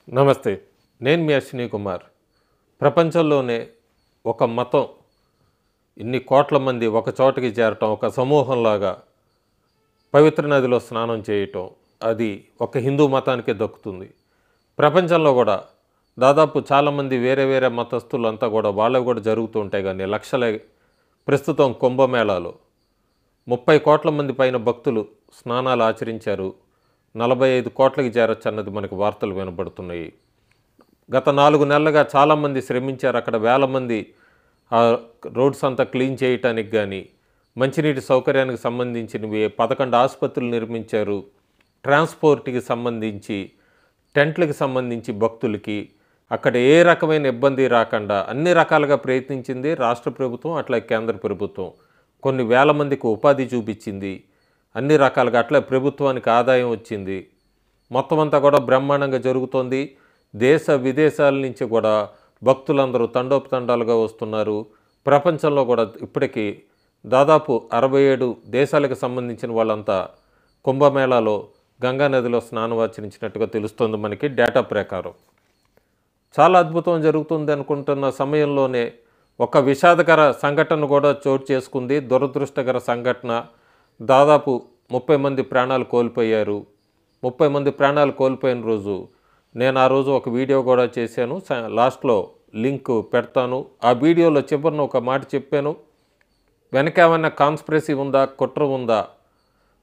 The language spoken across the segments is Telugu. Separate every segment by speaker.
Speaker 1: నమస్తే. నేను మీ అశ్విని కుమార్. ప్రపంచంలోనే ఒక మతం ఇన్ని కోట్ల మంది ఒక చోటకి చేరటం, ఒక సమూహంలాగా పవిత్ర నదిలో స్నానం చేయటం, అది ఒక హిందూ మతానికే దక్కుతుంది. ప్రపంచంలో కూడా దాదాపు చాలామంది వేరే వేరే మతస్థులు అంతా కూడా వాళ్ళవి కూడా జరుగుతూ ఉంటాయి. కానీ లక్షల ప్రస్తుతం కుంభమేళాలో 30 కోట్ల మంది పైన భక్తులు స్నానాలు ఆచరించారు. 45 కోట్లకి చేరొచ్చు అన్నది మనకి వార్తలు వినబడుతున్నాయి. గత 4 నెలలుగా చాలామంది శ్రమించారు. అక్కడ వేల మంది రోడ్స్ అంతా క్లీన్ చేయటానికి కానీ, మంచినీటి సౌకర్యానికి సంబంధించినవి 11 ఆసుపత్రులు నిర్మించారు. ట్రాన్స్పోర్ట్కి సంబంధించి, టెంట్లకు సంబంధించి భక్తులకి అక్కడ ఏ రకమైన ఇబ్బంది రాకుండా అన్ని రకాలుగా ప్రయత్నించింది రాష్ట్ర ప్రభుత్వం, అట్లా కేంద్ర ప్రభుత్వం. కొన్ని వేల మందికి ఉపాధి చూపించింది. అన్ని రకాలుగా అట్లా ప్రభుత్వానికి ఆదాయం వచ్చింది. మొత్తం అంతా కూడా బ్రహ్మాండంగా జరుగుతోంది. దేశ విదేశాల నుంచి కూడా భక్తులందరూ తండోపతండాలుగా వస్తున్నారు. ప్రపంచంలో కూడా ఇప్పటికీ దాదాపు 67 దేశాలకు సంబంధించిన వాళ్ళంతా కుంభమేళాలో గంగానదిలో స్నానం ఆచరించినట్టుగా తెలుస్తుంది మనకి డేటా ప్రకారం. చాలా అద్భుతం జరుగుతుంది అనుకుంటున్న సమయంలోనే ఒక విషాదకర సంఘటన కూడా చోటు చేసుకుంది. దురదృష్టకర సంఘటన. దాదాపు 30 మంది ప్రాణాలు కోల్పోయారు. 30 మంది ప్రాణాలు కోల్పోయిన రోజు నేను ఆ రోజు ఒక వీడియో కూడా చేశాను. లాస్ట్లో లింక్ పెడతాను. ఆ వీడియోలో చివరిన ఒక మాట చెప్పాను. వెనక ఏమన్నా కాన్స్పిరసీ ఉందా, కుట్ర ఉందా,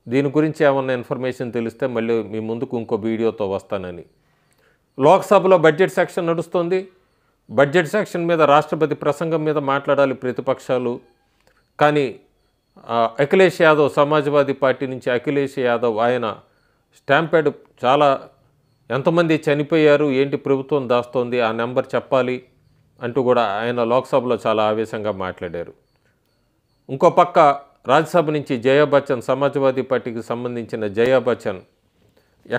Speaker 1: దీని గురించి ఏమన్నా ఇన్ఫర్మేషన్ తెలిస్తే మళ్ళీ మీ ముందుకు ఇంకో వీడియోతో వస్తానని. లోక్సభలో బడ్జెట్ సెక్షన్ నడుస్తుంది. బడ్జెట్ సెక్షన్ మీద రాష్ట్రపతి ప్రసంగం మీద మాట్లాడాలి ప్రతిపక్షాలు. కానీ అఖిలేష్ యాదవ్, సమాజ్వాదీ పార్టీ నుంచి అఖిలేష్ యాదవ్, ఆయన స్టాంపేడ్ చాలా ఎంతమంది చనిపోయారు, ఏంటి ప్రభుత్వం దాస్తోంది, ఆ నెంబర్ చెప్పాలి అంటూ కూడా ఆయన లోక్సభలో చాలా ఆవేశంగా మాట్లాడారు. ఇంకో పక్క రాజ్యసభ నుంచి జయా బచ్చన్, సమాజ్వాదీ పార్టీకి సంబంధించిన జయా బచ్చన్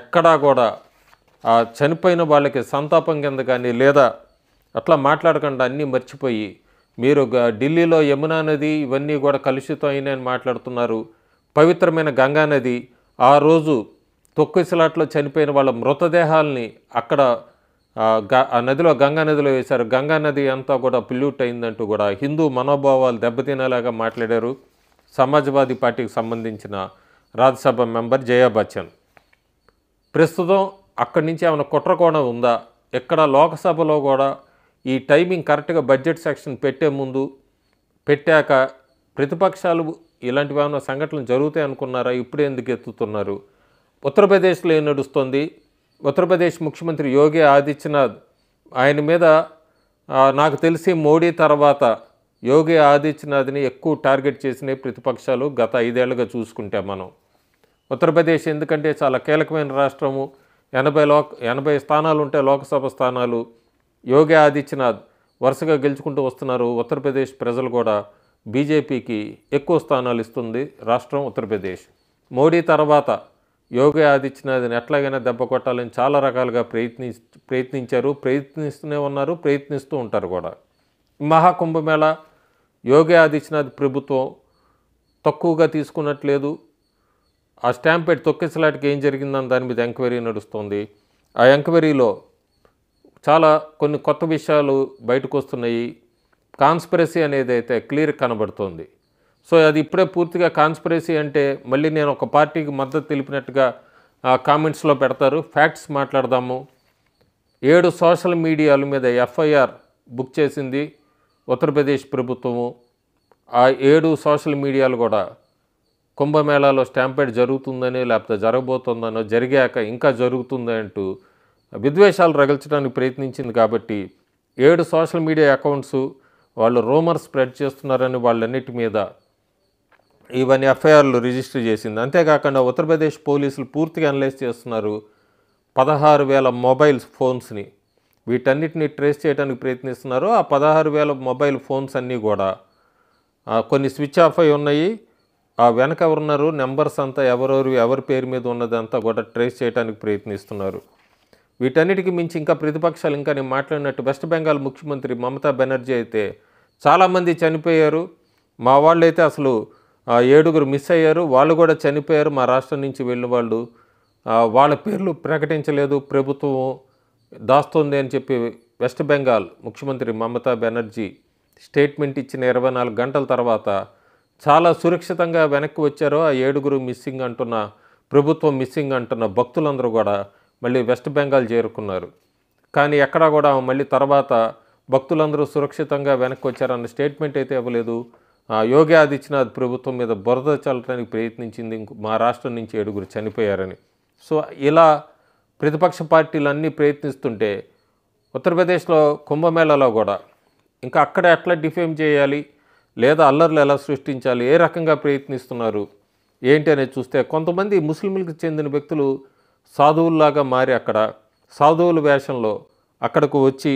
Speaker 1: ఎక్కడా కూడా చనిపోయిన వాళ్ళకి సంతాపం కింద కానీ లేదా అట్లా మాట్లాడకుండా అన్నీ మర్చిపోయి మీరు ఢిల్లీలో యమునా నది ఇవన్నీ కూడా కలుషితం అయినాయని మాట్లాడుతున్నారు. పవిత్రమైన గంగా నది, ఆ రోజు తొక్కిసలాట్లో చనిపోయిన వాళ్ళ మృతదేహాలని అక్కడ ఆ నదిలో, గంగా నదిలో వేశారు. గంగా నది అంతా కూడా పొల్యూట్ అయిందంటూ కూడా హిందూ మనోభావాలు దెబ్బతినేలాగా మాట్లాడారు సమాజ్వాదీ పార్టీకి సంబంధించిన రాజ్యసభ మెంబర్ జయా బచ్చన్. ప్రస్తుతం అక్కడి నుంచి ఏమైనా కుట్రకోణం ఉందా? ఎక్కడ లోక్సభలో కూడా ఈ టైమింగ్ కరెక్ట్గా బడ్జెట్ సెక్షన్ పెట్టే ముందు, పెట్టాక ప్రతిపక్షాలు ఇలాంటివి ఏమైనా సంఘటనలు జరుగుతాయి అనుకున్నారా? ఇప్పుడే ఎందుకు ఎత్తుతున్నారు? ఉత్తరప్రదేశ్లో ఏం నడుస్తుంది? ఉత్తరప్రదేశ్ ముఖ్యమంత్రి యోగి ఆదిత్యనాథ్, ఆయన మీద నాకు తెలిసి మోడీ తర్వాత యోగి ఆదిత్యనాథ్ని ఎక్కువ టార్గెట్ చేసినాయి ప్రతిపక్షాలు గత 5 ఏళ్లుగా చూసుకుంటే మనం. ఉత్తరప్రదేశ్ ఎందుకంటే చాలా కీలకమైన రాష్ట్రము. 80 స్థానాలు ఉంటే లోక్సభ స్థానాలు. యోగి ఆదిత్యనాథ్ వరుసగా గెలుచుకుంటూ వస్తున్నారు. ఉత్తరప్రదేశ్ ప్రజలు కూడా బీజేపీకి ఎక్కువ స్థానాలు ఇస్తుంది రాష్ట్రం ఉత్తరప్రదేశ్. మోడీ తర్వాత యోగి ఆదిత్యనాథ్ని ఎట్లాగైనా దెబ్బ కొట్టాలని చాలా రకాలుగా ప్రయత్నించారు, ప్రయత్నిస్తూనే ఉన్నారు, ప్రయత్నిస్తూ ఉంటారు కూడా. మహాకుంభమేళ యోగి ఆదిత్యనాథ్ ప్రభుత్వం తక్కువగా తీసుకున్నట్లేదు. ఆ స్టాంపేడ్ తొక్కిసలాటికి ఏం జరిగిందని దాని మీద ఎంక్వైరీ నడుస్తుంది. ఆ ఎంక్వైరీలో చాలా కొన్ని కొత్త విషయాలు బయటకు వస్తున్నాయి. కాన్స్పిరసీ అనేది అయితే క్లియర్ కనబడుతుంది. సో అది ఇప్పుడే పూర్తిగా కాన్స్పిరసీ అంటే మళ్ళీ నేను ఒక పార్టీకి మద్దతు తెలిపినట్టుగా కామెంట్స్లో పెడతారు. ఫ్యాక్ట్స్ మాట్లాడదాము. 7 సోషల్ మీడియాల మీద ఎఫ్ఐఆర్ బుక్ చేసింది ఉత్తరప్రదేశ్ ప్రభుత్వము. ఆ 7 సోషల్ మీడియాలు కూడా కుంభమేళాలో స్టాంపేడ్ జరుగుతుందని, లేకపోతే జరగబోతుందనో, జరిగాక ఇంకా జరుగుతుంది అంటూ విద్వేషాలు రగిల్చడానికి ప్రయత్నించింది. కాబట్టి 7 సోషల్ మీడియా అకౌంట్స్ వాళ్ళు రూమర్స్ స్ప్రెడ్ చేస్తున్నారని వాళ్ళన్నిటి మీద ఇవన్నీ ఎఫ్ఐఆర్లు రిజిస్టర్ చేసింది. అంతేకాకుండా ఉత్తరప్రదేశ్ పోలీసులు పూర్తిగా అనలైజ్ చేస్తున్నారు. 16,000 మొబైల్ ఫోన్స్ని, వీటన్నిటిని ట్రేస్ చేయడానికి ప్రయత్నిస్తున్నారు. ఆ 16,000 మొబైల్ ఫోన్స్ అన్నీ కూడా కొన్ని స్విచ్ ఆఫ్ అయి ఉన్నాయి. ఆ వెనక ఎవరున్నారు, నెంబర్స్ అంతా ఎవరి పేరు మీద ఉన్నదంతా కూడా ట్రేస్ చేయడానికి ప్రయత్నిస్తున్నారు. వీటన్నిటికీ మించి ఇంకా ప్రతిపక్షాలు, ఇంకా నేను మాట్లాడినట్టు వెస్ట్ బెంగాల్ ముఖ్యమంత్రి మమతా బెనర్జీ అయితే చాలామంది చనిపోయారు. మా వాళ్ళు అయితే అసలు 7 మిస్ అయ్యారు, వాళ్ళు కూడా చనిపోయారు. మా రాష్ట్రం నుంచి వెళ్ళిన వాళ్ళు వాళ్ళ పేర్లు ప్రకటించలేదు ప్రభుత్వం. దాస్తోంది అని చెప్పి వెస్ట్ బెంగాల్ ముఖ్యమంత్రి మమతా బెనర్జీ స్టేట్మెంట్ ఇచ్చిన 24 గంటల తర్వాత చాలా సురక్షితంగా వెనక్కి వచ్చారో ఆ 7గురు మిస్సింగ్ అంటున్న ప్రభుత్వం మిస్సింగ్ అంటున్న భక్తులందరూ కూడా మళ్ళీ వెస్ట్ బెంగాల్ చేరుకున్నారు. కానీ ఎక్కడా కూడా మళ్ళీ తర్వాత భక్తులందరూ సురక్షితంగా వెనక్కి వచ్చారన్న స్టేట్మెంట్ అయితే ఇవ్వలేదు. యోగి ఆదిత్యనాథ్ ప్రభుత్వం మీద బురద చల్లడానికి ప్రయత్నించింది. మా రాష్ట్రం నుంచి 7గురు చనిపోయారని. సో ఇలా ప్రతిపక్ష పార్టీలన్నీ ప్రయత్నిస్తుంటే ఉత్తరప్రదేశ్లో కుంభమేళాలో కూడా ఇంకా అక్కడ ఎట్లా డిఫేమ్ చేయాలి, లేదా అల్లర్లు ఎలా సృష్టించాలి, ఏ రకంగా ప్రయత్నిస్తున్నారు ఏంటి అనేది చూస్తే కొంతమంది ముస్లింలకు చెందిన వ్యక్తులు సాధువుల్లాగా మారి అక్కడ సాధువుల వేషంలో అక్కడకు వచ్చి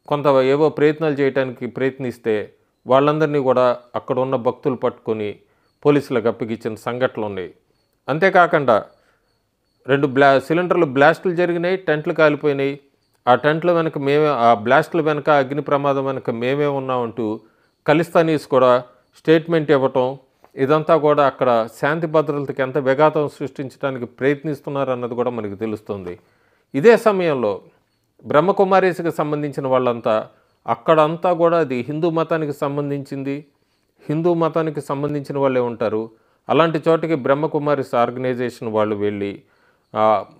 Speaker 1: కొంత ఏవో ప్రయత్నాలు చేయడానికి ప్రయత్నిస్తే వాళ్ళందరినీ కూడా అక్కడ ఉన్న భక్తులు పట్టుకొని పోలీసులకు అప్పగించిన సంఘటనలు ఉన్నాయి. అంతేకాకుండా 2 సిలిండర్లు బ్లాస్టులు జరిగినాయి, టెంట్లు కాలిపోయినాయి. ఆ టెంట్ల వెనక మేమే, ఆ బ్లాస్టుల వెనక అగ్ని ప్రమాదం వెనక మేమే ఉన్నామంటూ ఖలిస్తానీస్ కూడా స్టేట్మెంట్ ఇవ్వటం, ఇదంతా కూడా అక్కడ శాంతి భద్రతలకు ఎంత విఘాతం సృష్టించడానికి ప్రయత్నిస్తున్నారు అన్నది కూడా మనకు తెలుస్తుంది. ఇదే సమయంలో బ్రహ్మకుమారీస్కి సంబంధించిన వాళ్ళంతా అక్కడంతా కూడా అది హిందూ మతానికి సంబంధించింది, హిందూ మతానికి సంబంధించిన వాళ్ళే ఉంటారు. అలాంటి చోటకి బ్రహ్మకుమారీస్ ఆర్గనైజేషన్ వాళ్ళు వెళ్ళి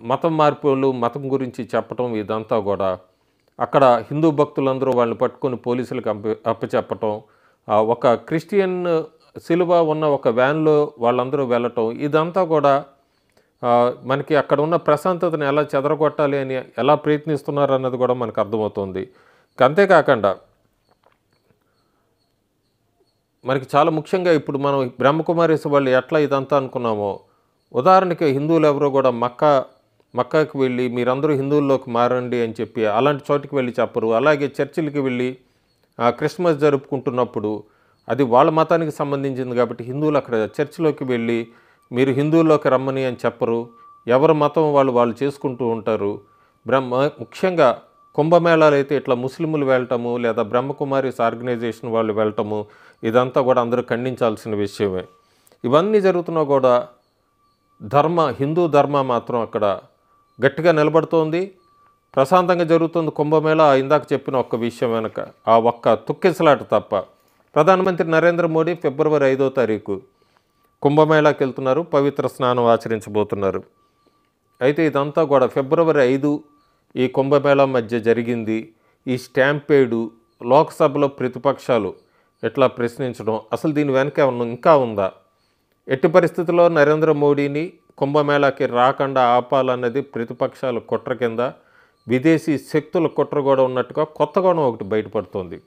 Speaker 1: మతం మార్పులు మతం గురించి చెప్పటం, ఇదంతా కూడా అక్కడ హిందూ భక్తులందరూ వాళ్ళని పట్టుకొని పోలీసులకు అప్పచెప్పటం, ఒక క్రిస్టియన్ సిలువ ఉన్న ఒక వ్యాన్లో వాళ్ళందరూ వెళ్ళటం, ఇదంతా కూడా మనకి అక్కడ ఉన్న ప్రశాంతతను ఎలా చెదరగొట్టాలి అని ఎలా ప్రయత్నిస్తున్నారు అన్నది కూడా మనకు అర్థమవుతుంది. అంతేకాకుండా మనకి చాలా ముఖ్యంగా ఇప్పుడు మనం బ్రహ్మకుమారీస్ వాళ్ళు ఎట్లా ఇదంతా అనుకున్నామో, ఉదాహరణకి హిందువులు ఎవరో కూడా మక్కాకి వెళ్ళి మీరందరూ హిందువుల్లోకి మారండి అని చెప్పి అలాంటి చోటికి వెళ్ళి చెప్పరు. అలాగే చర్చిలకి వెళ్ళి క్రిస్మస్ జరుపుకుంటున్నప్పుడు అది వాళ్ళ మతానికి సంబంధించింది కాబట్టి హిందువులు అక్కడ చర్చిలోకి వెళ్ళి మీరు హిందువుల్లోకి రమ్మని అని చెప్పరు. ఎవరి మతం వాళ్ళు చేసుకుంటూ ఉంటారు. ముఖ్యంగా కుంభమేళాలు అయితే ఇట్లా ముస్లింలు వెళ్ళటము లేదా బ్రహ్మకుమారీస్ ఆర్గనైజేషన్ వాళ్ళు వెళ్ళటము, ఇదంతా కూడా అందరూ ఖండించాల్సిన విషయమే. ఇవన్నీ జరుగుతున్నా కూడా హిందూ ధర్మ మాత్రం అక్కడ గట్టిగా నిలబడుతోంది, ప్రశాంతంగా జరుగుతుంది కుంభమేళా. ఇందాక చెప్పిన ఒక్క విషయం వెనక ఆ ఒక్క తుక్కిసలాట తప్ప. ప్రధానమంత్రి నరేంద్ర మోడీ ఫిబ్రవరి 5వ తారీఖు కుంభమేళాకి వెళ్తున్నారు, పవిత్ర స్నానం ఆచరించబోతున్నారు. అయితే ఇదంతా కూడా ఫిబ్రవరి 5 ఈ కుంభమేళా మధ్య జరిగింది. ఈ స్టాంపేడు లోక్సభలో ప్రతిపక్షాలు ఎట్లా ప్రశ్నించడం, అసలు దీని వెనక ఇంకా ఉందా, ఎట్టి పరిస్థితుల్లో నరేంద్ర మోడీని కుంభమేళాకి రాకుండా ఆపాలన్నది ప్రతిపక్షాల కుట్ర కింద విదేశీ శక్తుల కుట్ర కూడా ఉన్నట్టుగా కొత్త కోణం ఒకటి బయటపడుతోంది.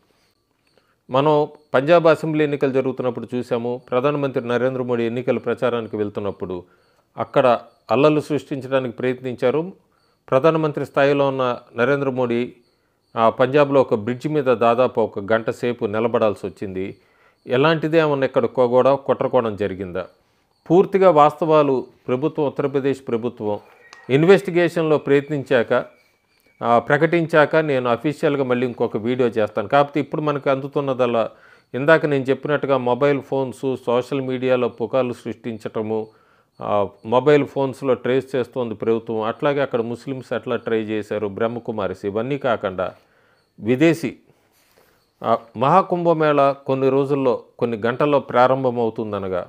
Speaker 1: మనం పంజాబ్ అసెంబ్లీ ఎన్నికలు జరుగుతున్నప్పుడు చూసాము, ప్రధానమంత్రి నరేంద్ర మోడీ ఎన్నికల ప్రచారానికి వెళ్తున్నప్పుడు అక్కడ అల్లలు సృష్టించడానికి ప్రయత్నించారు. ప్రధానమంత్రి స్థాయిలో ఉన్న నరేంద్ర మోడీ పంజాబ్లో ఒక బ్రిడ్జ్ మీద దాదాపు 1 గంట సేపు నిలబడాల్సి వచ్చింది. ఎలాంటిదే ఏమన్నా ఇక్కడ కూడా కుట్రకోణం జరిగిందా? పూర్తిగా వాస్తవాలు ఉత్తరప్రదేశ్ ప్రభుత్వం ఇన్వెస్టిగేషన్లో ప్రకటించాక నేను అఫీషియల్గా మళ్ళీ ఇంకొక వీడియో చేస్తాను. కాకపోతే ఇప్పుడు మనకు అందుతున్నదల్లా ఇందాక నేను చెప్పినట్టుగా మొబైల్ ఫోన్స్, సోషల్ మీడియాలో పుకార్లు సృష్టించటము, మొబైల్ ఫోన్స్లో ట్రేస్ చేస్తోంది ప్రభుత్వం. అట్లాగే అక్కడ ముస్లిమ్స్ ఎట్లా ట్రై చేశారు, బ్రహ్మకుమారిస్, ఇవన్నీ కాకుండా విదేశీ మహాకుంభమేళా కొన్ని గంటల్లో ప్రారంభమవుతుందనగా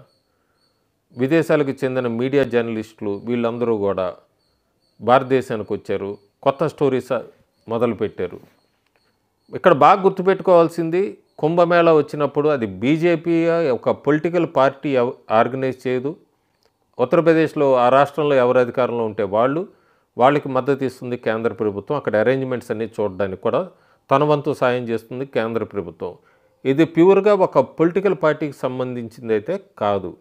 Speaker 1: విదేశాలకు చెందిన మీడియా జర్నలిస్టులు వీళ్ళందరూ కూడా భారతదేశానికి వచ్చారు, కొత్త స్టోరీస్ మొదలుపెట్టారు. ఇక్కడ బాగా గుర్తుపెట్టుకోవాల్సింది, కుంభమేళా వచ్చినప్పుడు అది బీజేపీ ఒక పొలిటికల్ పార్టీ ఆర్గనైజ్ చేయదు. ఉత్తరప్రదేశ్లో ఆ రాష్ట్రంలో ఎవరు అధికారంలో ఉంటే వాళ్ళకి మద్దతు ఇస్తుంది కేంద్ర ప్రభుత్వం. అక్కడ అరేంజ్మెంట్స్ అన్నీ చూడడానికి కూడా తన వంతు సాయం చేస్తుంది కేంద్ర ప్రభుత్వం. ఇది ప్యూర్గా ఒక పొలిటికల్ పార్టీకి సంబంధించింది అయితే కాదు.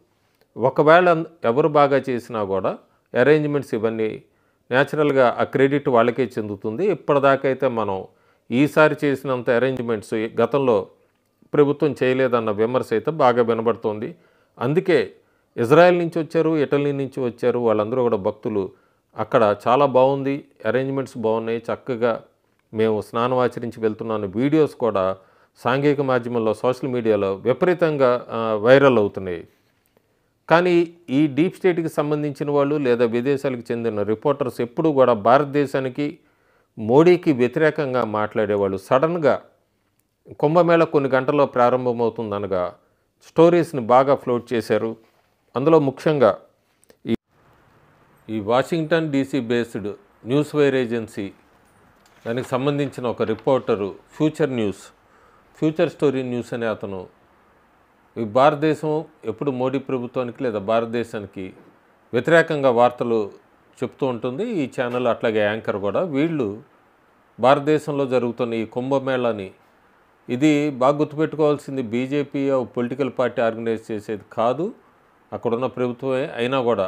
Speaker 1: ఒకవేళ ఎవరు బాగా చేసినా కూడా అరేంజ్మెంట్స్ ఇవన్నీ న్యాచురల్గా ఆ క్రెడిట్ వాళ్ళకే చెందుతుంది. ఇప్పటిదాకా అయితే మనం ఈసారి చేసినంత అరేంజ్మెంట్స్ గతంలో ప్రభుత్వం చేయలేదన్న విమర్శ అయితే బాగా వినబడుతోంది. అందుకే ఇజ్రాయెల్ నుంచి వచ్చారు, ఇటలీ నుంచి వచ్చారు, వాళ్ళందరూ కూడా భక్తులు అక్కడ చాలా బాగుంది, అరేంజ్మెంట్స్ బాగున్నాయి, చక్కగా మేము స్నానం ఆచరించి వెళ్తున్నాను వీడియోస్ కూడా సాంఘిక మాధ్యమంలో సోషల్ మీడియాలో విపరీతంగా వైరల్ అవుతున్నాయి. కానీ ఈ డీప్ స్టేట్కి సంబంధించిన వాళ్ళు లేదా విదేశాలకు చెందిన రిపోర్టర్స్ ఎప్పుడూ కూడా భారతదేశానికి మోడీకి వ్యతిరేకంగా మాట్లాడేవాళ్ళు సడన్గా కుంభమేళ కొన్ని గంటల్లో ప్రారంభమవుతుందనగా స్టోరీస్ని బాగా ఫ్లోట్ చేశారు. అందులో ముఖ్యంగా ఈ Washington DC based news wire agency దానికి సంబంధించిన ఒక రిపోర్టరు ఫ్యూచర్ స్టోరీ న్యూస్ అనే అతను ఈ భారతదేశం ఎప్పుడు మోడీ ప్రభుత్వానికి లేదా భారతదేశానికి వ్యతిరేకంగా వార్తలు చెప్తూ ఉంటుంది. ఈ ఛానల్ అట్లాగే యాంకర్ కూడా వీళ్ళు భారతదేశంలో జరుగుతున్న ఈ కుంభమేళాని ఇది బాగా గుర్తుపెట్టుకోవాల్సింది బీజేపీ పొలిటికల్ పార్టీ ఆర్గనైజ్ చేసేది కాదు, అక్కడున్న ప్రభుత్వమే. అయినా కూడా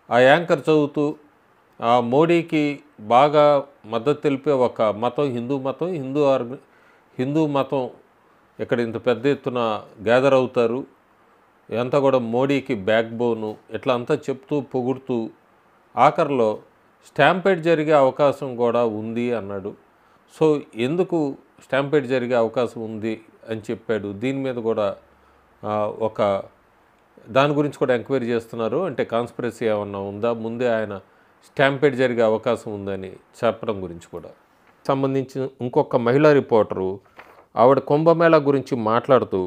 Speaker 1: ఆ యాంకర్ చదువుతూ ఆ మోడీకి బాగా మద్దతు తెలిపే ఒక మతం హిందూ మతం ఇక్కడ ఇంత పెద్ద ఎత్తున గ్యాదర్ అవుతారు, ఇదంతా కూడా మోడీకి బ్యాక్ బోను, ఇట్లా అంతా చెప్తూ పొగుడుతూ ఆఖరిలో స్టాంపేడ్ జరిగే అవకాశం కూడా ఉంది అన్నాడు. సో ఎందుకు స్టాంపేడ్ జరిగే అవకాశం ఉంది అని చెప్పాడు. దీని మీద కూడా దాని గురించి కూడా ఎంక్వైరీ చేస్తున్నారు. అంటే కాన్స్పిరసీ ఏమన్నా ఉందా, ముందే ఆయన స్టాంపేడ్ జరిగే అవకాశం ఉందని చెప్పడం గురించి కూడా సంబంధించిన ఇంకొక మహిళా రిపోర్టరు ఆవిడ కుంభమేళా గురించి మాట్లాడుతూ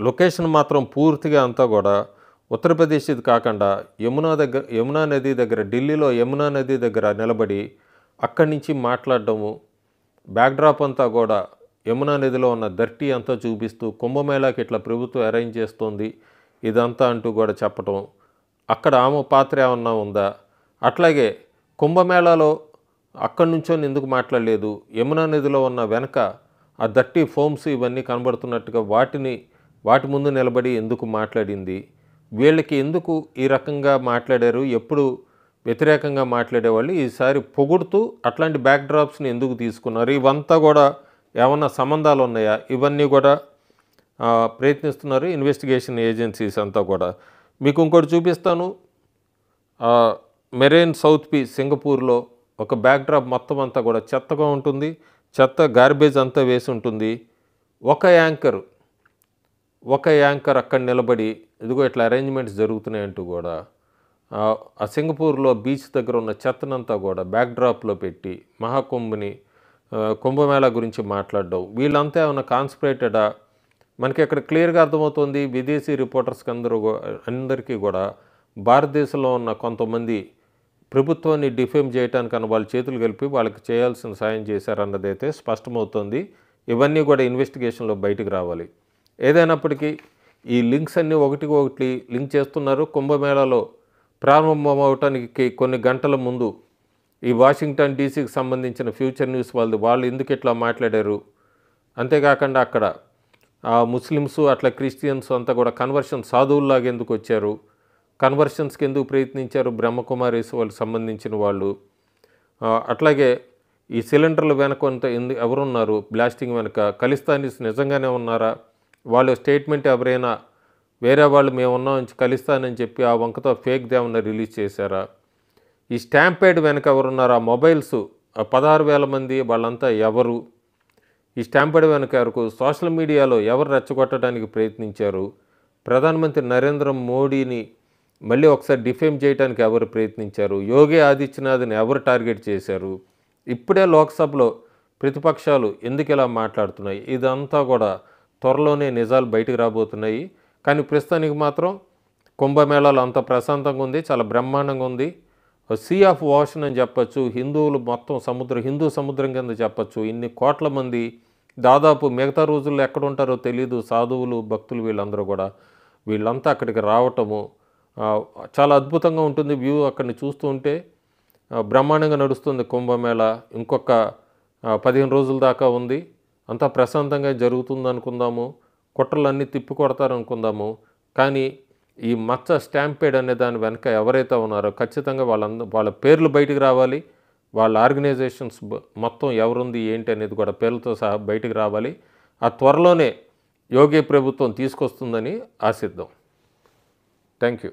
Speaker 1: లొకేషన్ మాత్రం పూర్తిగా అంతా కూడా ఉత్తరప్రదేశ్ ఇది కాకుండా యమునా నది దగ్గర ఢిల్లీలో యమునా నది దగ్గర నిలబడి అక్కడి నుంచి మాట్లాడడము, బ్యాక్డ్రాప్ అంతా కూడా యమునా నదిలో ఉన్న దర్టీ అంతా చూపిస్తూ కుంభమేళాకి ఇట్లా ప్రభుత్వం అరేంజ్ చేస్తోంది ఇదంతా అంటూ కూడా చెప్పటం, అక్కడ ఆమె పాత్ర ఏమన్నా ఉందా, అట్లాగే కుంభమేళాలో అక్కడి నుంచో ఎందుకు మాట్లాడలేదు, యమునా నదిలో ఉన్న వెనక ఆ దర్టీ ఫోమ్స్ ఇవన్నీ కనబడుతున్నట్టుగా వాటి ముందు నిలబడి ఎందుకు మాట్లాడింది, వీళ్ళకి ఎందుకు ఈ రకంగా మాట్లాడారు, ఎప్పుడు వ్యతిరేకంగా మాట్లాడేవాళ్ళు ఈసారి పొగుడుతూ అట్లాంటి బ్యాక్డ్రాప్స్ని ఎందుకు తీసుకున్నారు, ఇవంతా కూడా ఏమన్నా సంబంధాలు ఉన్నాయా, ఇవన్నీ కూడా ప్రయత్నిస్తున్నారు ఇన్వెస్టిగేషన్ ఏజెన్సీస్ అంతా కూడా. మీకు ఇంకోటి చూపిస్తాను. మెరైన్ సౌత్ పీస్ సింగపూర్లో ఒక బ్యాక్డ్రాప్ మొత్తం అంతా కూడా చెత్తగా ఉంటుంది, గార్బేజ్ అంతా వేసి ఉంటుంది. ఒక యాంకర్ అక్కడ నిలబడి ఇదిగో ఇట్లా అరేంజ్మెంట్స్ జరుగుతున్నాయంటూ కూడా ఆ సింగపూర్లో బీచ్ దగ్గర ఉన్న చెత్తనంతా కూడా బ్యాక్డ్రాప్లో పెట్టి కుంభమేళా గురించి మాట్లాడడం, వీళ్ళంతా ఏమన్నా కాన్స్పిరేటెడా మనకి అక్కడ క్లియర్గా అర్థమవుతుంది. విదేశీ రిపోర్టర్స్కి అందరికీ కూడా భారతదేశంలో ఉన్న కొంతమంది ప్రభుత్వాన్ని డిఫేమ్ చేయడానికన్నా వాళ్ళ చేతులు కలిపి వాళ్ళకి చేయాల్సిన సాయం చేశారన్నదైతే స్పష్టమవుతుంది. ఇవన్నీ కూడా ఇన్వెస్టిగేషన్లో బయటకు రావాలి. ఏదైనప్పటికీ ఈ లింక్స్ అన్నీ ఒకటి లింక్ చేస్తున్నారు. కుంభమేళాలో ప్రారంభమవటానికి కొన్ని గంటల ముందు ఈ వాషింగ్టన్ డీసీకి సంబంధించిన ఫ్యూచర్ న్యూస్ వాళ్ళు ఎందుకు ఇట్లా మాట్లాడారు, అంతేకాకుండా అక్కడ ముస్లిమ్స్ అట్లా క్రిస్టియన్స్ అంతా కూడా సాధువుల్లాగా ఎందుకు వచ్చారు, కన్వర్షన్స్కి ఎందుకు ప్రయత్నించారు బ్రహ్మకుమారీస్ వాళ్ళకి సంబంధించిన వాళ్ళు, అట్లాగే ఈ సిలిండర్ల వెనక ఎవరున్నారు బ్లాస్టింగ్ వెనక, ఖలిస్తానీస్ నిజంగానే ఉన్నారా, వాళ్ళ స్టేట్మెంట్ ఎవరైనా వేరే వాళ్ళు మేము ఉన్నాం ఖలిస్తానని చెప్పి ఆ వంకతో ఫేక్ ఏమన్నా రిలీజ్ చేశారా, ఈ స్టాంపేడ్ వెనక ఎవరున్నారు, ఆ మొబైల్స్ 16,000 మంది వాళ్ళంతా ఎవరు, ఈ స్టాంపేడ్ వెనక వరకు సోషల్ మీడియాలో ఎవరు రెచ్చగొట్టడానికి ప్రయత్నించారు, ప్రధానమంత్రి నరేంద్ర మోడీని మళ్ళీ ఒకసారి డిఫేమ్ చేయడానికి ఎవరు ప్రయత్నించారు, యోగి ఆదిత్యనాథ్ని ఎవరు టార్గెట్ చేశారు, ఇప్పుడే లోక్సభలో ప్రతిపక్షాలు ఎందుకు ఇలా మాట్లాడుతున్నాయి, ఇదంతా కూడా త్వరలోనే నిజాలు బయటకు రాబోతున్నాయి. కానీ ప్రస్తుతానికి మాత్రం కుంభమేళాలో అంత ప్రశాంతంగా ఉంది, చాలా బ్రహ్మాండంగా ఉంది. సీ ఆఫ్ ఓషన్ అని చెప్పచ్చు, హిందువులు మొత్తం హిందూ సముద్రం కింద చెప్పచ్చు. ఇన్ని కోట్ల మంది దాదాపు మిగతా రోజుల్లో ఎక్కడ ఉంటారో తెలియదు, సాధువులు భక్తులు వీళ్ళంతా అక్కడికి రావటము చాలా అద్భుతంగా ఉంటుంది. వ్యూ అక్కడిని చూస్తూ ఉంటే బ్రహ్మాండంగా నడుస్తుంది కుంభమేళా. ఇంకొక 15 రోజుల దాకా ఉంది, అంతా ప్రశాంతంగా జరుగుతుంది అనుకుందాము, కుట్రలన్నీ తిప్పి కొడతారు అనుకుందాము. కానీ ఈ మచ్చ స్టాంపేడ్ అనే దాని వెనక ఎవరైతే ఉన్నారో ఖచ్చితంగా వాళ్ళ పేర్లు బయటికి రావాలి, వాళ్ళ ఆర్గనైజేషన్స్ మొత్తం ఎవరుంది ఏంటి అనేది కూడా పేర్లతో సహా బయటికి రావాలి. ఆ త్వరలోనే యోగి ప్రభుత్వం తీసుకొస్తుందని ఆశిద్దాం. Thank you.